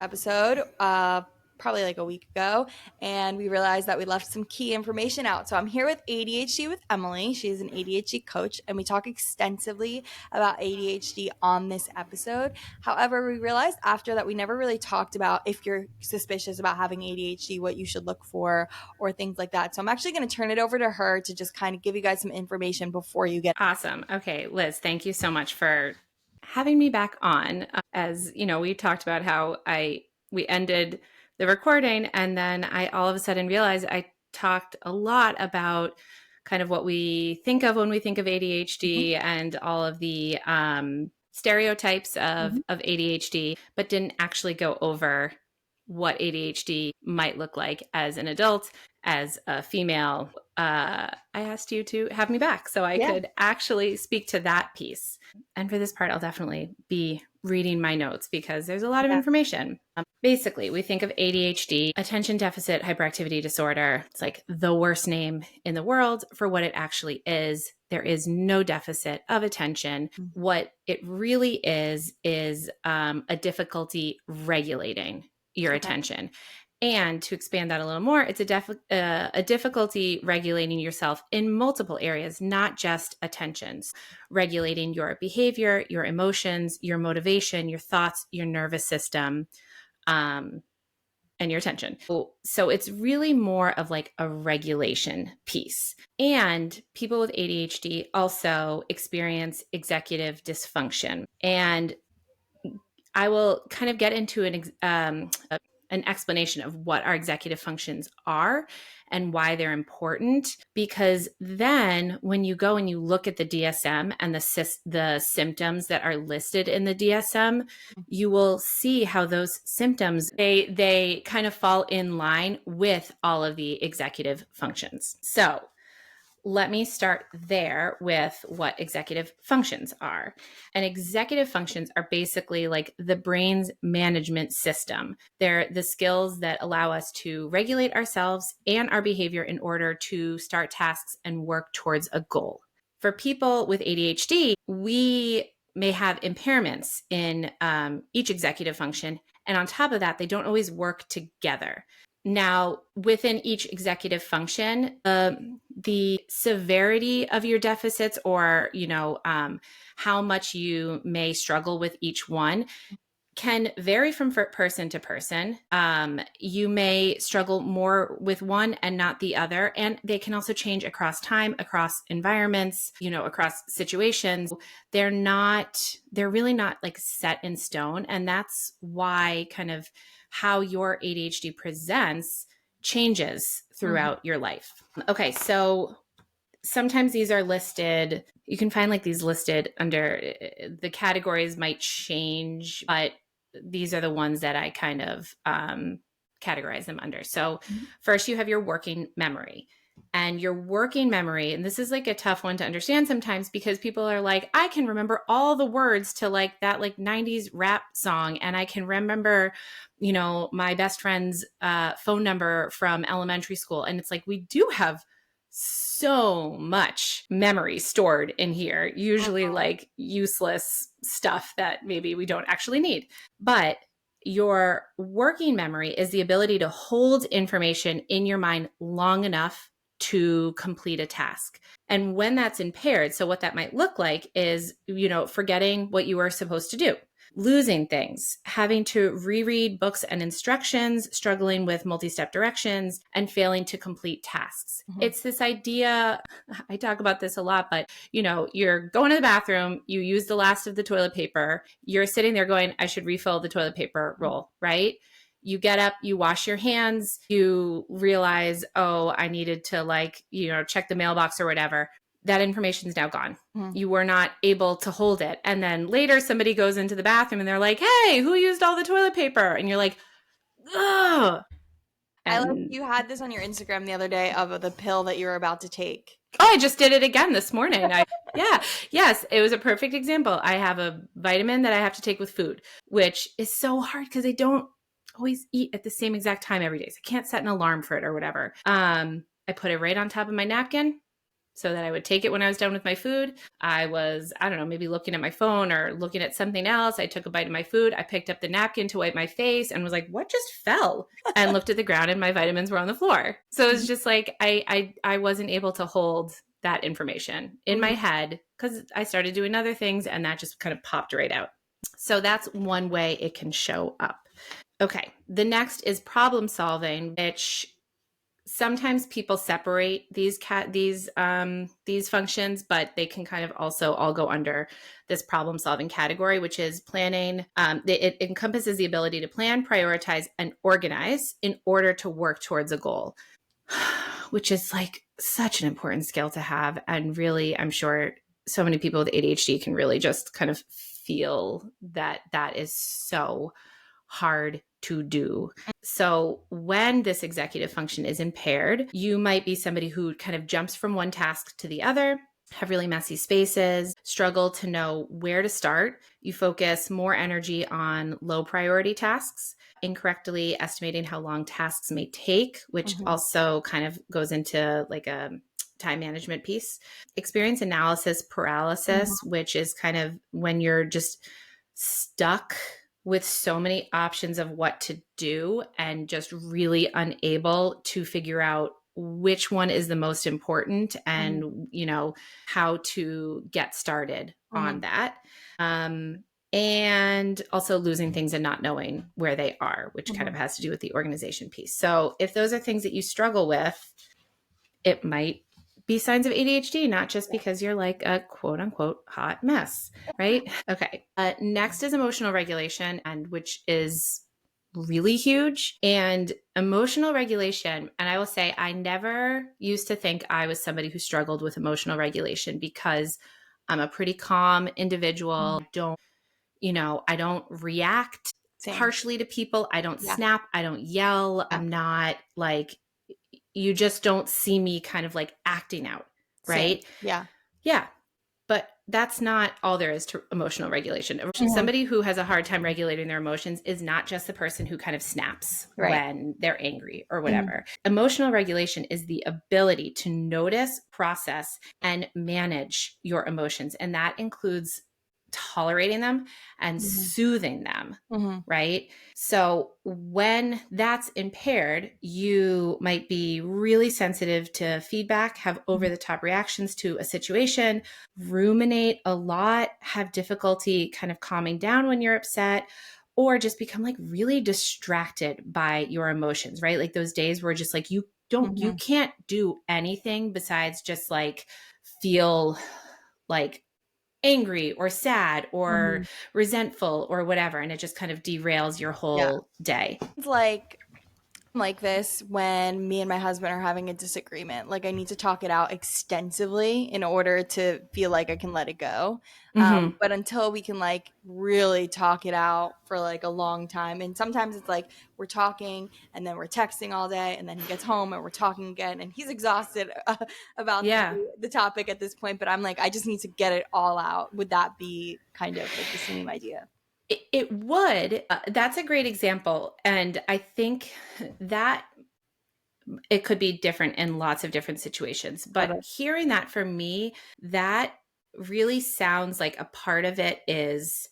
episode, probably like a week ago, and we realized that we left some key information out. So I'm here with ADHD with Emily. She's an ADHD coach, and we talk extensively about ADHD on this episode. However, we realized after that we never really talked about if you're suspicious about having ADHD, what you should look for, or things like that. So I'm actually going to turn it over to her to just kind of give you guys some information before you get. Awesome. Okay, Liz, thank you so much for having me back on. As you know, we talked about how we ended the recording, and then I all of a sudden realized I talked a lot about kind of what we think of when we think of ADHD and all of the stereotypes of ADHD, but didn't actually go over what ADHD might look like as an adult, as a female. I asked you to have me back so I could actually speak to that piece. And for this part, I'll definitely be reading my notes because there's a lot of information. Basically, we think of ADHD, attention deficit hyperactivity disorder. It's like the worst name in the world for what it actually is. There is no deficit of attention. What it really is a difficulty regulating your attention. And to expand that a little more, it's a difficulty regulating yourself in multiple areas, not just attentions, regulating your behavior, your emotions, your motivation, your thoughts, your nervous system, and your attention. So it's really more of like a regulation piece. And people with ADHD also experience executive dysfunction. And I will kind of get into an explanation of what our executive functions are and why they're important, because then when you go and you look at the DSM and the symptoms that are listed in the DSM, you will see how those symptoms, they kind of fall in line with all of the executive functions. So let me start there with what executive functions are. And executive functions are basically like the brain's management system. They're the skills that allow us to regulate ourselves and our behavior in order to start tasks and work towards a goal. For people with ADHD, we may have impairments in each executive function. And on top of that, they don't always work together. Now, within each executive function, the severity of your deficits, or how much you may struggle with each one, can vary from person to person. You may struggle more with one and not the other, and they can also change across time, across environments, across situations. They're really not like set in stone, and that's why kind of how your ADHD presents changes throughout your life. Okay, so sometimes these are listed, you can find like these listed under, the categories might change, but these are the ones that I kind of categorize them under. So first you have your working memory. And your working memory, and this is like a tough one to understand sometimes because people are like, I can remember all the words to like that like 90s rap song, and I can remember, my best friend's phone number from elementary school. And it's like, we do have so much memory stored in here, usually like useless stuff that maybe we don't actually need. But your working memory is the ability to hold information in your mind long enough to complete a task. And when that's impaired, so what that might look like is, forgetting what you were supposed to do, losing things, having to reread books and instructions, struggling with multi-step directions, and failing to complete tasks. It's this idea, I talk about this a lot, but you're going to the bathroom, you use the last of the toilet paper, you're sitting there going, I should refill the toilet paper roll, right? You get up, you wash your hands, you realize, oh, I needed to check the mailbox or whatever. That information is now gone. You were not able to hold it. And then later somebody goes into the bathroom and they're like, hey, who used all the toilet paper? And you're like, ugh. I like you had this on your Instagram the other day of the pill that you were about to take. Oh, I just did it again this morning. Yes, it was a perfect example. I have a vitamin that I have to take with food, which is so hard because I don't always eat at the same exact time every day. So I can't set an alarm for it or whatever. I put it right on top of my napkin. so that I would take it when I was done with my food. I was, I don't know, maybe looking at my phone or looking at something else. I took a bite of my food. I picked up the napkin to wipe my face and was like, what just fell? And looked at the ground and my vitamins were on the floor. So it's just like, I wasn't able to hold that information in my head because I started doing other things and that just kind of popped right out. So that's one way it can show up. Okay. The next is problem solving, which sometimes people separate these functions, but they can kind of also all go under this problem solving category, which is planning. It encompasses the ability to plan, prioritize, and organize in order to work towards a goal, which is like such an important skill to have. And really, I'm sure so many people with ADHD can really just kind of feel that that is so hard to do. So when this executive function is impaired, you might be somebody who kind of jumps from one task to the other, have really messy spaces, struggle to know where to start. You focus more energy on low priority tasks, incorrectly estimating how long tasks may take, which also kind of goes into like a time management piece. Experience analysis paralysis, which is kind of when you're just stuck with so many options of what to do and just really unable to figure out which one is the most important and, you know, how to get started on that. And also losing things and not knowing where they are, which kind of has to do with the organization piece. So if those are things that you struggle with, it might be signs of ADHD, not just because you're like a quote unquote hot mess, right? Okay. Next is emotional regulation, and which is really huge. And emotional regulation, and I will say, I never used to think I was somebody who struggled with emotional regulation because I'm a pretty calm individual. I don't react harshly to people. I don't snap. I don't yell. I'm not like, you just don't see me kind of like acting out, right? Same. Yeah. Yeah. But that's not all there is to emotional regulation. Somebody who has a hard time regulating their emotions is not just the person who kind of snaps when they're angry or whatever. Emotional regulation is the ability to notice, process, and manage your emotions. And that includes tolerating them and soothing them, right? So when that's impaired, you might be really sensitive to feedback, have over the top reactions to a situation, ruminate a lot, have difficulty kind of calming down when you're upset, or just become like really distracted by your emotions, right? Like those days where just like you can't do anything besides just like feel like angry or sad or resentful or whatever. And it just kind of derails your whole day. It's like this when me and my husband are having a disagreement. Like I need to talk it out extensively in order to feel like I can let it go. But until we can like really talk it out for like a long time, and sometimes it's like we're talking and then we're texting all day, and then he gets home and we're talking again, and he's exhausted about the topic at this point. But I'm like, I just need to get it all out. Would that be kind of like the same idea? It would. That's a great example. And I think that it could be different in lots of different situations. But hearing that for me, that really sounds like a part of it is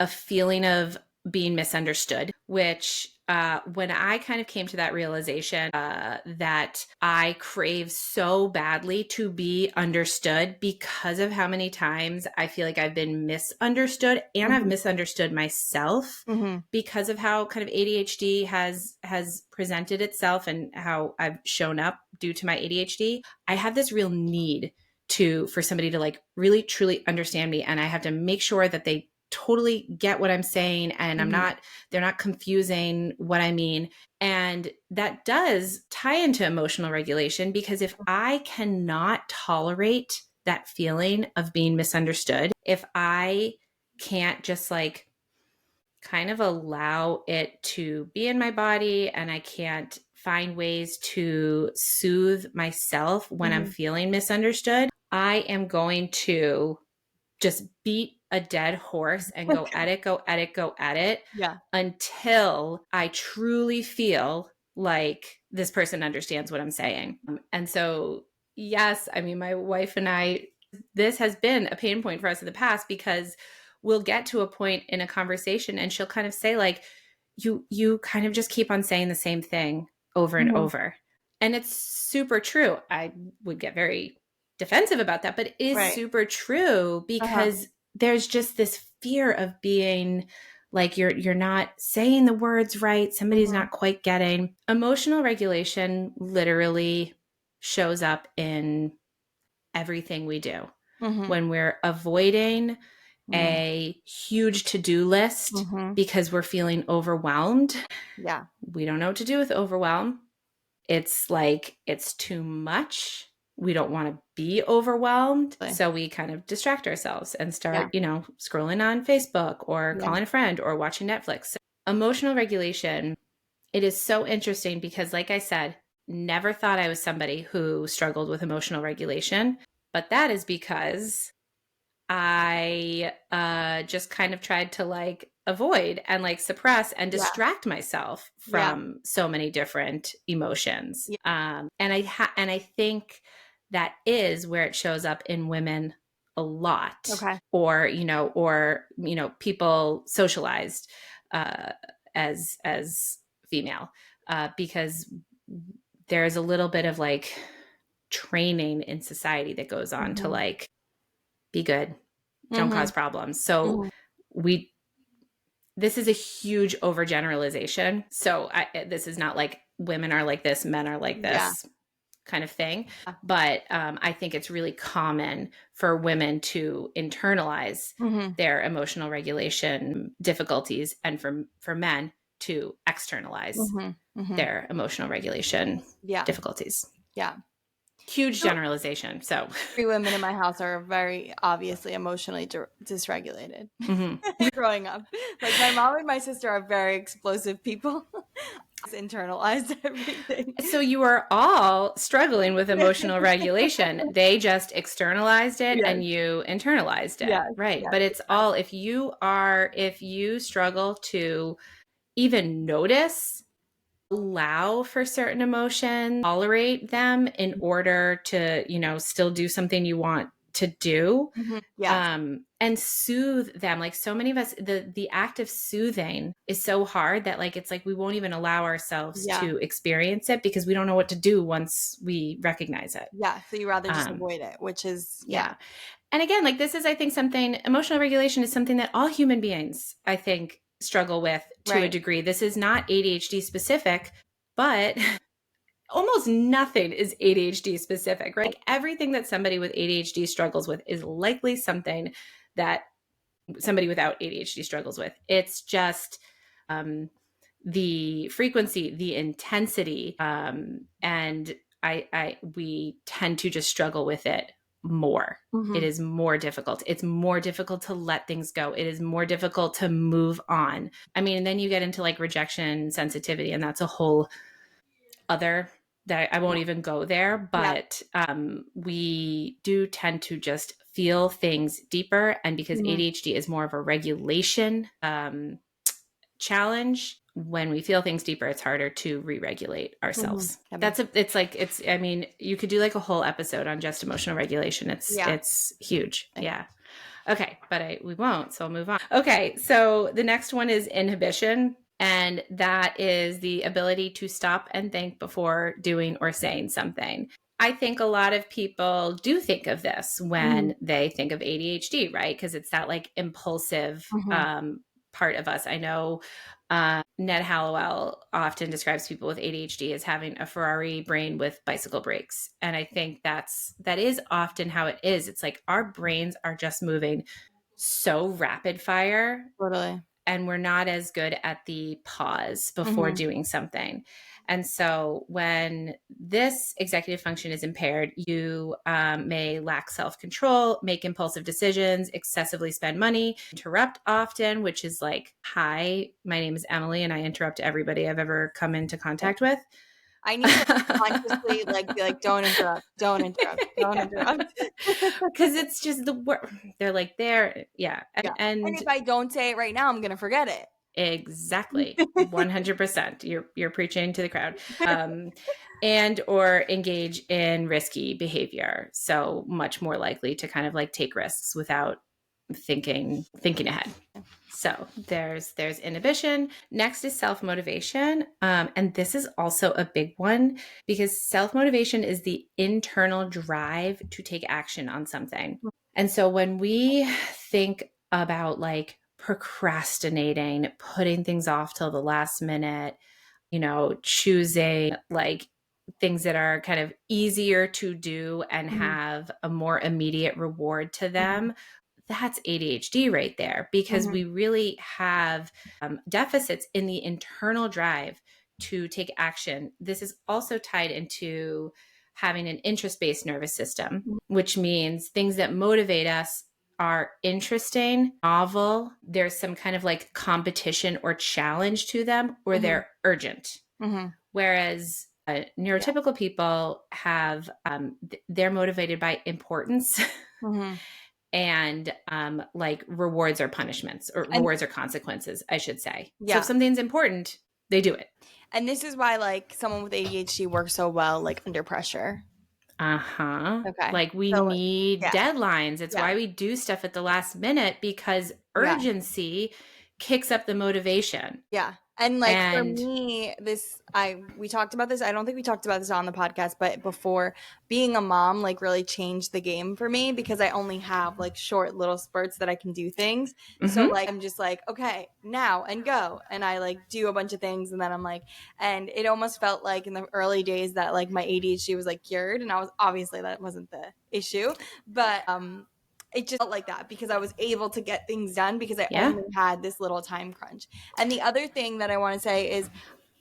a feeling of being misunderstood, which when I kind of came to that realization that I crave so badly to be understood because of how many times I feel like I've been misunderstood and I've misunderstood myself because of how kind of ADHD has presented itself and how I've shown up due to my ADHD. I have this real need for somebody to like really truly understand me, and I have to make sure that they totally get what I'm saying and they're not confusing what I mean. And that does tie into emotional regulation, because if I cannot tolerate that feeling of being misunderstood, if I can't just like kind of allow it to be in my body and I can't find ways to soothe myself when I'm feeling misunderstood, I am going to just beat a dead horse and go at it, go at it, go at it until I truly feel like this person understands what I'm saying. And so, Yes. I mean, my wife and I, this has been a pain point for us in the past because we'll get to a point in a conversation and she'll kind of say like, you kind of just keep on saying the same thing over and Mhm. over. And it's super true. I would get very defensive about that, but it is Right. super true Uh-huh. because there's just this fear of being like you're not saying the words right, somebody's Mhm. not quite getting. Emotional regulation literally shows up in everything we do. Mhm. When we're avoiding Mhm. a huge to-do list Mhm. because we're feeling overwhelmed, Yeah. we don't know what to do with overwhelm. It's like it's too much. We don't want to be overwhelmed. Like, So we kind of distract ourselves and yeah. start, scrolling on Facebook or Yeah. calling a friend or watching Netflix. So emotional regulation, it is so interesting because, like I said, never thought I was somebody who struggled with emotional regulation. But that is because I just kind of tried to like avoid and like suppress and Yeah. distract myself Yeah. from so many different emotions. Yeah. And I think that is where it shows up in women a lot, Okay. or people socialized uh, as female, because there's a little bit of like training in society that goes on to Mhm. like be good, don't cause Mhm. problems. So Mhm. we this is a huge overgeneralization. So this is not like women are like this, men are like Yeah. this kind of thing. But I think it's really common for women to internalize Mhm. their emotional regulation difficulties, and for men to externalize Mhm. Mhm. their emotional regulation Yeah. difficulties. Yeah. Huge So generalization. So, 3 women in my house are very obviously emotionally dysregulated mhm. growing up. Like, my mom and my sister are very explosive people. Just internalized everything. So you are all struggling with emotional regulation. They just externalized it Yes, and you internalized it. yes, Right. yes, But it's all, exactly. if you struggle to even notice, allow for certain emotions, tolerate them in order to, still do something you want to do, Mhm. Yes, and soothe them. Like so many of us, the act of soothing is so hard that like it's like we won't even allow ourselves yeah, to experience it because we don't know what to do once we recognize it. yeah, so you rather just um avoid it, which is yeah. yeah. And again, like this is, I think, something, emotional regulation is something that all human beings, I think, struggle with to a Right. degree. This is not ADHD specific, but almost nothing is ADHD specific, right? Like everything that somebody with ADHD struggles with is likely something that somebody without ADHD struggles with. It's just the frequency, the intensity, and we tend to just struggle with it more. It Mhm. is more difficult. It's more difficult to let things go. It is more difficult to move on. I mean, and then you get into like rejection sensitivity, and that's a whole other that I won't even go there, Yeah. but we do tend to just feel things deeper. And because Mhm. ADHD is more of a regulation challenge, when we feel things deeper, it's harder to re-regulate Mhm. ourselves. That makes I mean, you could do like a whole episode on just emotional regulation. yeah. It's huge. Thank Yeah. Okay, but we won't, so I'll move on. Okay, so the next one is inhibition, and that is the ability to stop and think before doing or saying something. I think a lot of people do think of this Mhm. when they think of ADHD, right? Because it's that like impulsive Mhm. part of us. I know Ned Hallowell often describes people with ADHD as having a Ferrari brain with bicycle brakes. And I think that is often how it is. It's like our brains are just moving so rapid fire, Totally. and we're not as good at the pause before Mhm. doing something. And so when this executive function is impaired, you may lack self-control, make impulsive decisions, excessively spend money, interrupt often, which is like, hi, my name is Emily and I interrupt everybody I've ever come into contact with. I need to consciously like be like, don't interrupt, don't interrupt, don't interrupt. Because it's just the word. They're like, there. Yeah. Yeah. And And if I don't say it right now, I'm gonna forget it. Exactly. 100%. You're preaching to the crowd. And or engage in risky behavior. So much more likely to kind of like take risks without thinking ahead. So there's inhibition. Next is self-motivation. And this is also a big one because self-motivation is the internal drive to take action on something. And so when we think about like procrastinating, putting things off till the last minute, choosing like things that are kind of easier to do and have a more immediate reward to them, that's ADHD right there, because we really have deficits in the internal drive to take action. This is also tied into having an interest-based nervous system, which means things that motivate us are interesting, novel, there's some kind of like competition or challenge to them, or they're urgent. Whereas neurotypical people have, they're motivated by importance and like rewards or punishments, or rewards or consequences, I should say. Yeah. So if something's important, they do it. And this is why like someone with ADHD works so well like under pressure. Okay. Like we need deadlines. It's why we do stuff at the last minute, because urgency kicks up the motivation. Yeah. And like for me, we talked about this. I don't think we talked about this on the podcast, but before, being a mom like really changed the game for me because I only have like short little spurts that I can do things. So like I'm just like, okay, now and go. And I like do a bunch of things, and then I'm like, and it almost felt like in the early days that like my ADHD was like cured, and I was obviously that wasn't the issue, but it just felt like that because I was able to get things done because I only had this little time crunch. And the other thing that I want to say is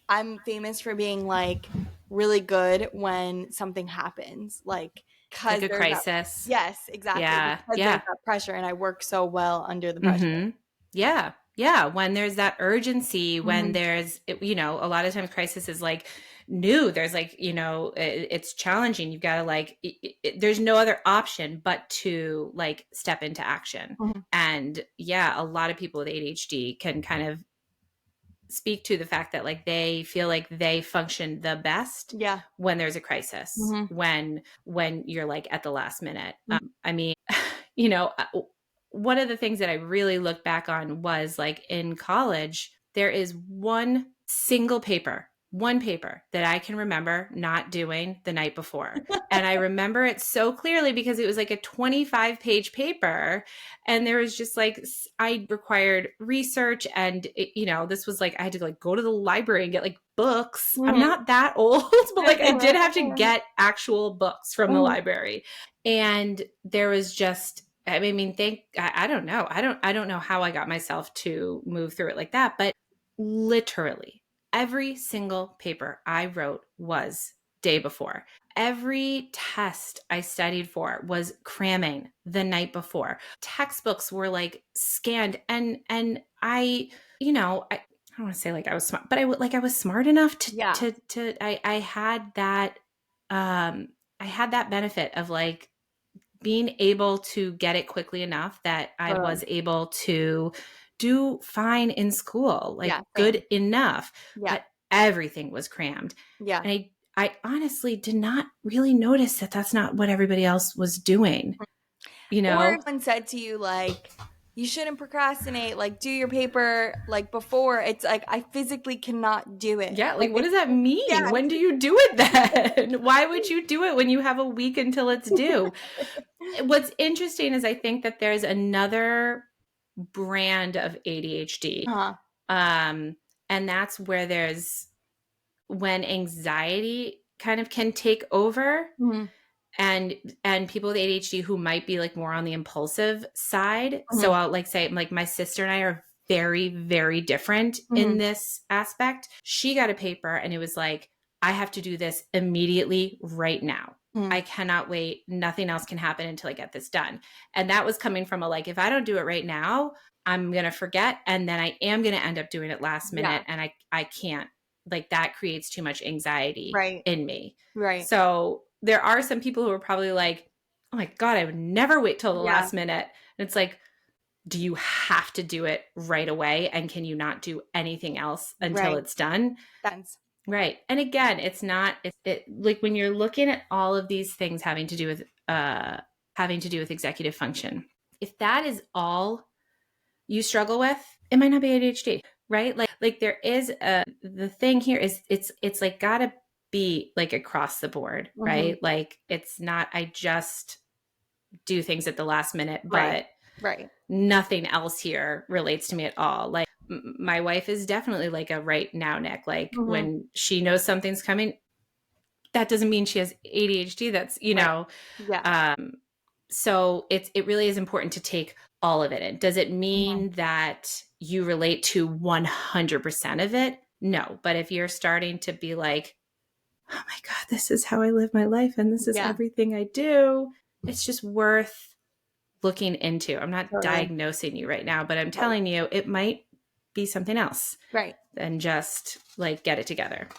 I'm famous for being like really good when something happens, like a crisis. Yes, exactly. Yeah. Because there's that pressure, and I work so well under the pressure. Yeah. Yeah. When there's that urgency, when there's, a lot of times crisis is like new. There's like, it's challenging. You've got to like, there's no other option but to like step into action. And a lot of people with ADHD can kind of speak to the fact that like they feel like they function the best when there's a crisis, when you're like at the last minute. I mean, one of the things that I really look back on was like in college, there is one paper that I can remember not doing the night before. And I remember it so clearly because it was like a 25-page paper. And there was just like, I required research, and this was like, I had to like go to the library and get like books. I'm not that old, but like I did have to get actual books from the library. And there was just, I mean, I don't know. I don't know how I got myself to move through it like that, but literally every single paper I wrote was day before. Every test I studied for was cramming the night before. Textbooks were like scanned, and I don't want to say like I was smart, but I was smart enough I had that I had that benefit of like being able to get it quickly enough that I was able to do fine in school, like good enough, but everything was crammed. And I honestly did not really notice that that's not what everybody else was doing. Or if someone said to you like, you shouldn't procrastinate, like do your paper like before, it's like I physically cannot do it. Yeah, like what does that mean? Yeah. When do you do it then? Why would you do it when you have a week until it's due? What's interesting is I think that there's another brand of ADHD. And that's where when anxiety kind of can take over. And people with ADHD who might be like more on the impulsive side. So I'll like say like my sister and I are very, very different in this aspect. She got a paper and it was like, I have to do this immediately right now. I cannot wait. Nothing else can happen until I get this done. And that was coming from a like, if I don't do it right now, I'm going to forget. And then I am going to end up doing it last minute. And I can't, like that creates too much anxiety in me. So there are some people who are probably like, oh my God, I would never wait till the last minute. And it's like, do you have to do it right away? And can you not do anything else until Right. it's done? That's Right. And again, it's not, like when you're looking at all of these things having to do with executive function, if that is all you struggle with, it might not be ADHD, right? Like there is the thing here is it's like gotta be like across the board, right? Like it's not, I just do things at the last minute, right. but Right. nothing else here relates to me at all. Like my wife is definitely like a right now Nick. Like when she knows something's coming, that doesn't mean she has ADHD. That's, Right. Yeah. so it really is important to take all of it in. Does it mean that you relate to 100% of it? No. But if you're starting to be like, oh my God, this is how I live my life and this is Yeah. everything I do, it's just worth looking into. I'm not Totally. diagnosing you right now, but I'm Right. telling you it might be something else. Right. And just like get it together.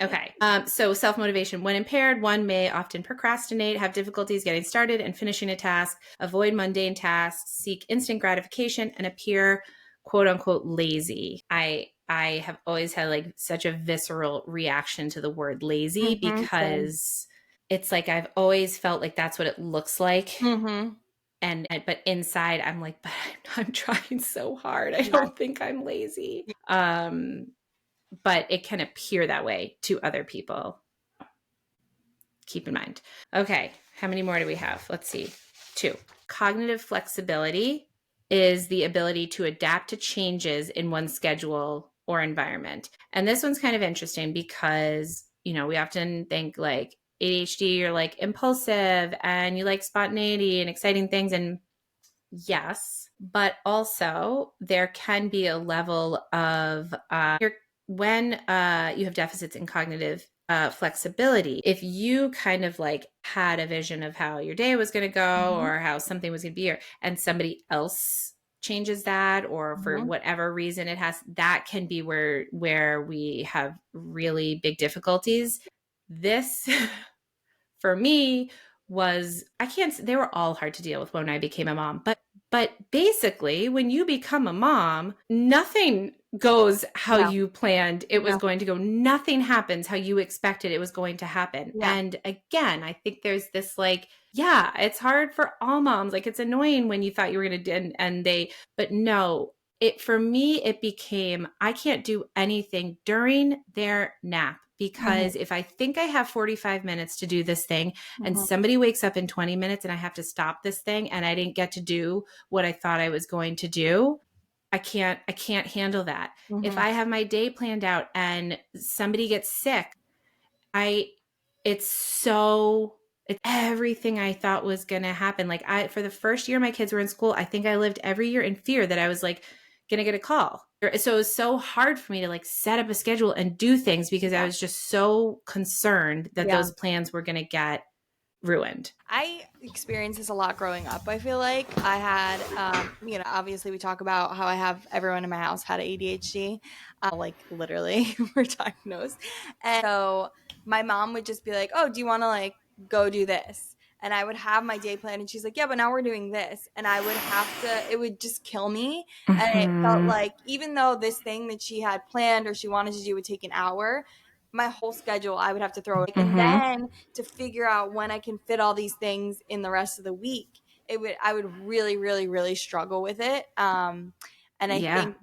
Okay. So self-motivation. When impaired, one may often procrastinate, have difficulties getting started and finishing a task, avoid mundane tasks, seek instant gratification, and appear quote unquote lazy. I have always had like such a visceral reaction to the word lazy because it's like I've always felt like that's what it looks like. And but inside I'm like, but I'm trying so hard. I don't think I'm lazy. But it can appear that way to other people. Keep in mind. Okay, how many more do we have? Let's see. 2. Cognitive flexibility is the ability to adapt to changes in one's schedule or environment. And this one's kind of interesting because, you know, we often think like ADHD, you're like impulsive and you like spontaneity and exciting things. And yes, but also there can be a level of when you have deficits in cognitive flexibility, if you kind of like had a vision of how your day was going to go or how something was going to be, and somebody else changes that, or for whatever reason it has, that can be where we have really big difficulties. This for me was, they were all hard to deal with when I became a mom, but basically when you become a mom, nothing goes how you planned it was going to go. Nothing happens how you expected it was going to happen. And again, I think there's this like, yeah, it's hard for all moms. Like it's annoying when you thought you were going to, but no, for me, it became, I can't do anything during their nap. Because if I think I have 45 minutes to do this thing and somebody wakes up in 20 minutes and I have to stop this thing and I didn't get to do what I thought I was going to do, I can't handle that. If I have my day planned out and somebody gets sick, it's everything I thought was going to happen. Like for the first year my kids were in school, I think I lived every year in fear that I was like going to get a call. So it was so hard for me to like set up a schedule and do things because I was just so concerned that those plans were going to get ruined. I experienced this a lot growing up. I feel like I had, obviously we talk about how I have everyone in my house had ADHD, like literally we're diagnosed. And so my mom would just be like, oh, do you want to like go do this? And I would have my day plan and she's like, yeah, but now we're doing this. And I would have to, it would just kill me. And it felt like, even though this thing that she had planned or she wanted to do would take an hour, my whole schedule I would have to throw it. And then to figure out when I can fit all these things in the rest of the week, I would really, really, really struggle with it. And I think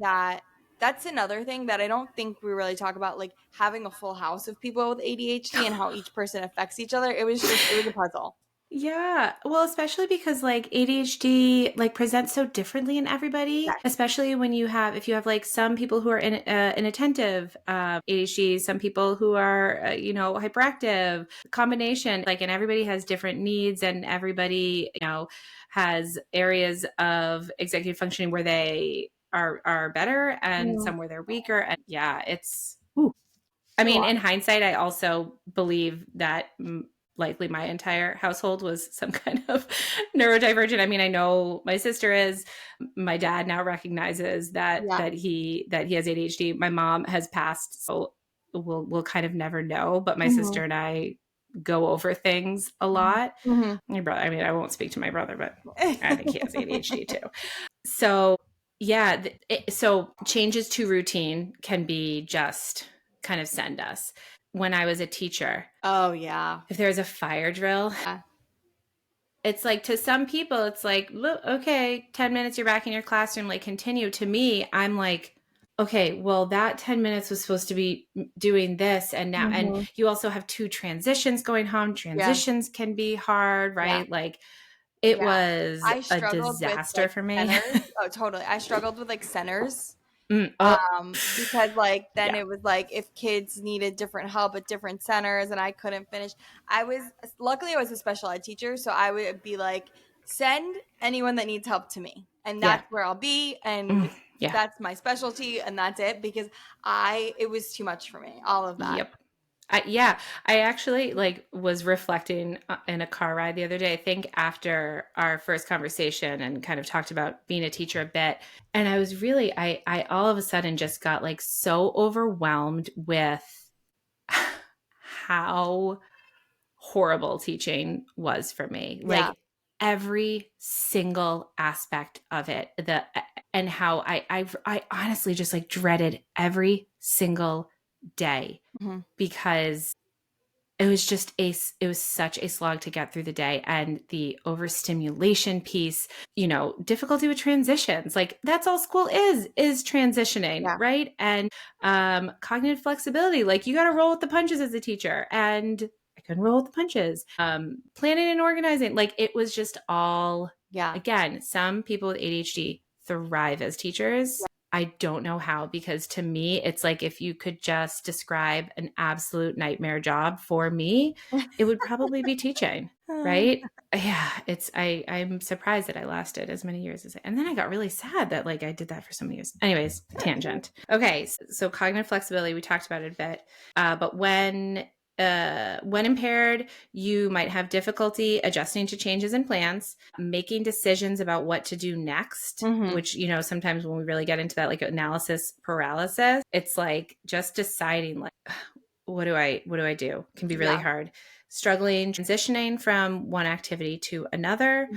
that's another thing that I don't think we really talk about, like having a full house of people with ADHD and how each person affects each other. It was a puzzle. Yeah. Well, especially because like ADHD like presents so differently in everybody, especially when if you have like some people who are inattentive ADHD, some people who are, hyperactive, combination, like, and everybody has different needs and everybody, has areas of executive functioning where they are better and some where they're weaker. And I mean, in hindsight, I also believe that likely my entire household was some kind of neurodivergent. I mean, I know my sister is. My dad now recognizes that he has ADHD. My mom has passed, so we'll kind of never know. But my sister and I go over things a lot. My brother, I mean, I won't speak to my brother, but I think he has ADHD too. So yeah, so changes to routine can be just kind of send us. When I was a teacher, Oh yeah. if there's a fire drill, it's like, to some people, it's like, look, okay, 10 minutes, you're back in your classroom, like continue. To me, I'm like, okay, well, that 10 minutes was supposed to be doing this. And now, and Mm-hmm. you also have 2 transitions going home. Yeah. Transitions can be hard, Yeah. right? Like, it Yeah. was I a struggled with disaster like for me. centers. Oh, totally. I struggled with like centers. Oh, Because like then yeah. it was like if kids needed different help at different centers and I couldn't finish. I was luckily I was a special ed teacher, so I would be like, send anyone that needs help to me. And Yeah. that's where I'll be and Yeah. that's my specialty and that's it because it was too much for me, all of that. Yep. Yeah, I actually like was reflecting in a car ride the other day. I think after our first conversation and kind of talked about being a teacher a bit, and I was really, I all of a sudden just got like so overwhelmed with how horrible teaching was for me. Yeah. Like every single aspect of it, and how I honestly just like dreaded every single day Mm-hmm. because it was such a slog to get through the day, and the overstimulation piece, difficulty with transitions, like that's all school is transitioning, Yeah. right? And cognitive flexibility, like you got to roll with the punches as a teacher, and I couldn't roll with the punches. Planning and organizing, like it was just all, Yeah. again, some people with ADHD thrive as teachers. I don't know how, because to me, it's like if you could just describe an absolute nightmare job for me, it would probably be teaching, right? Yeah, I'm surprised that I lasted as many years and then I got really sad that like I did that for so many years. Anyways, tangent. Okay, so cognitive flexibility, we talked about it a bit, but when impaired, you might have difficulty adjusting to changes in plans, making decisions about what to do next, Mm-hmm. which, sometimes when we really get into that, like analysis paralysis, it's like just deciding like, what do I do? Can be really Yeah. hard. Struggling, transitioning from one activity to another,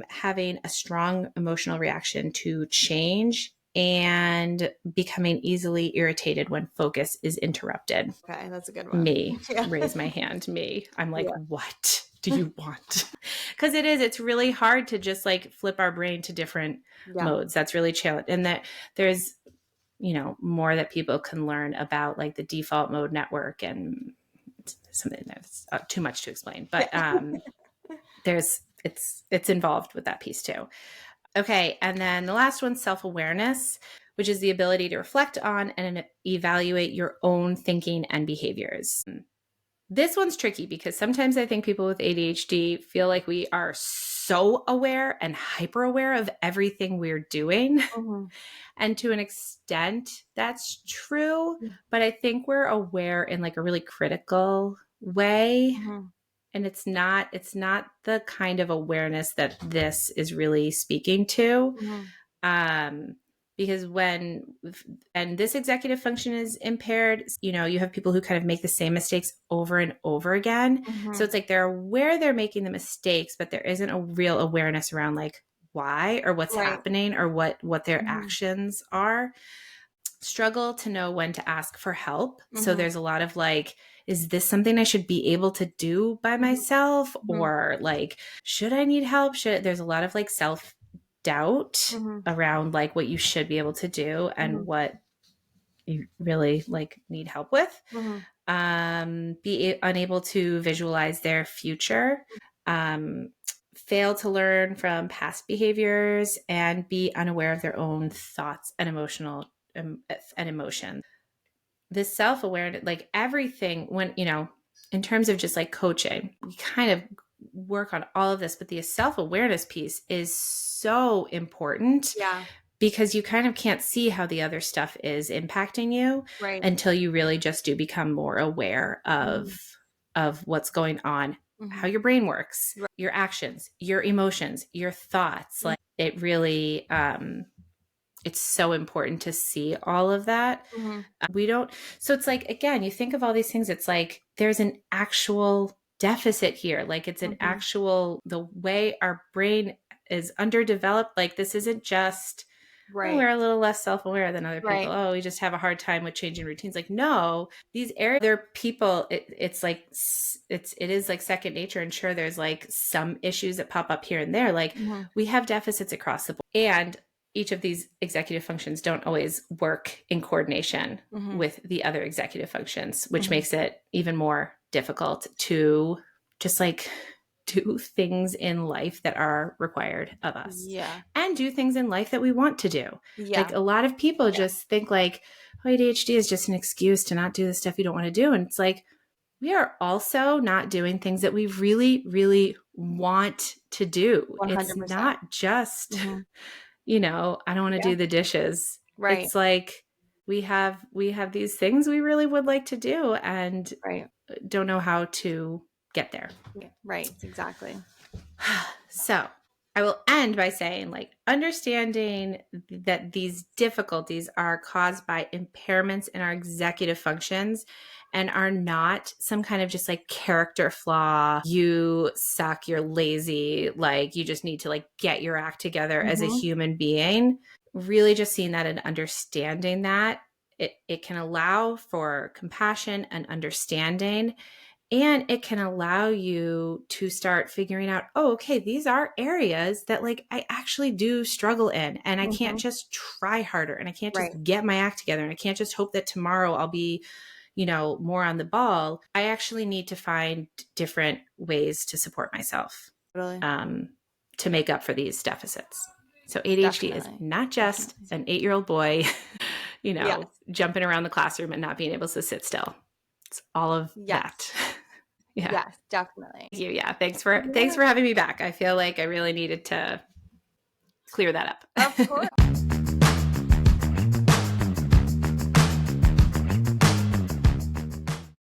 having a strong emotional reaction to change, and becoming easily irritated when focus is interrupted. Okay, that's a good one. Me, Yeah. raise my hand, me. I'm like, Yeah. what do you want? Because it's really hard to just like flip our brain to different Yeah. modes. That's really challenging. And that there's, more that people can learn about like the default mode network, and something that's too much to explain, but it's involved with that piece too. Okay, and then the last one, self-awareness, which is the ability to reflect on and evaluate your own thinking and behaviors. This one's tricky because sometimes I think people with ADHD feel like we are so aware and hyper aware of everything we're doing. Mm-hmm. And to an extent, that's true. But I think we're aware in like a really critical way. Mm-hmm. And it's not the kind of awareness that this is really speaking to. Mm-hmm. Um, because and this executive function is impaired, you have people who kind of make the same mistakes over and over again. Mm-hmm. So it's like they're aware they're making the mistakes, but there isn't a real awareness around like why or what's Right. happening or what their Mm-hmm. actions are. Struggle to know when to ask for help. So Mm-hmm. there's a lot of like, is this something I should be able to do by myself? Mm-hmm. Or like, should I need help? There's a lot of like self doubt Mm-hmm. around like what you should be able to do and Mm-hmm. what you really like need help with. Be unable to visualize their future, fail to learn from past behaviors, and be unaware of their own thoughts and emotions. This self-awareness, like everything, when in terms of just like coaching, we kind of work on all of this, but the self-awareness piece is so important. Yeah. Because you kind of can't see how the other stuff is impacting you Right. until you really just do become more aware of what's going on, how your brain works, Right. your actions, your emotions, your thoughts. Like it really, it's so important to see all of that. Mm-hmm. So it's like, again, you think of all these things, it's like there's an actual deficit here. Like it's an actual, the way our brain is underdeveloped. Like this isn't just oh, Right. we're a little less self-aware than other people. Right. Oh, we just have a hard time with changing routines. Like, no, these areas, they're people, it is like second nature. And sure, there's like some issues that pop up here and there. Like Mm-hmm. we have deficits across the board. And each of these executive functions don't always work in coordination Mm-hmm. with the other executive functions, which Mm-hmm. makes it even more difficult to just like do things in life that are required of us Yeah. and do things in life that we want to do. Like Yeah. a lot of people Yeah. just think like, oh, ADHD is just an excuse to not do the stuff you don't want to do. And it's like, we are also not doing things that we really, really want to do. It's 100%. not just, Mm-hmm. I don't want to Yeah. do the dishes. Right. It's like we have these things we really would like to do and Right. don't know how to get there. Yeah. Right. Exactly. So I will end by saying, like, understanding that these difficulties are caused by impairments in our executive functions and are not some kind of just like character flaw. You suck, you're lazy, like you just need to like get your act together as a Mm-hmm. human being. Really just seeing that and understanding that it can allow for compassion and understanding, and it can allow you to start figuring out, oh, okay, these are areas that like I actually do struggle in, and I can't Mm-hmm. just try harder, and I can't Right. just get my act together, and I can't just hope that tomorrow I'll be, more on the ball. I actually need to find different ways to support myself Totally. um, to make up for these deficits. So ADHD is Definitely. not just Definitely. an 8-year-old boy, Yes. jumping around the classroom and not being able to sit still. It's all of Yes. that. Yeah. Yes. Definitely. Thank you. Yeah. Thanks Yeah. for having me back. I feel like I really needed to clear that up. Of course.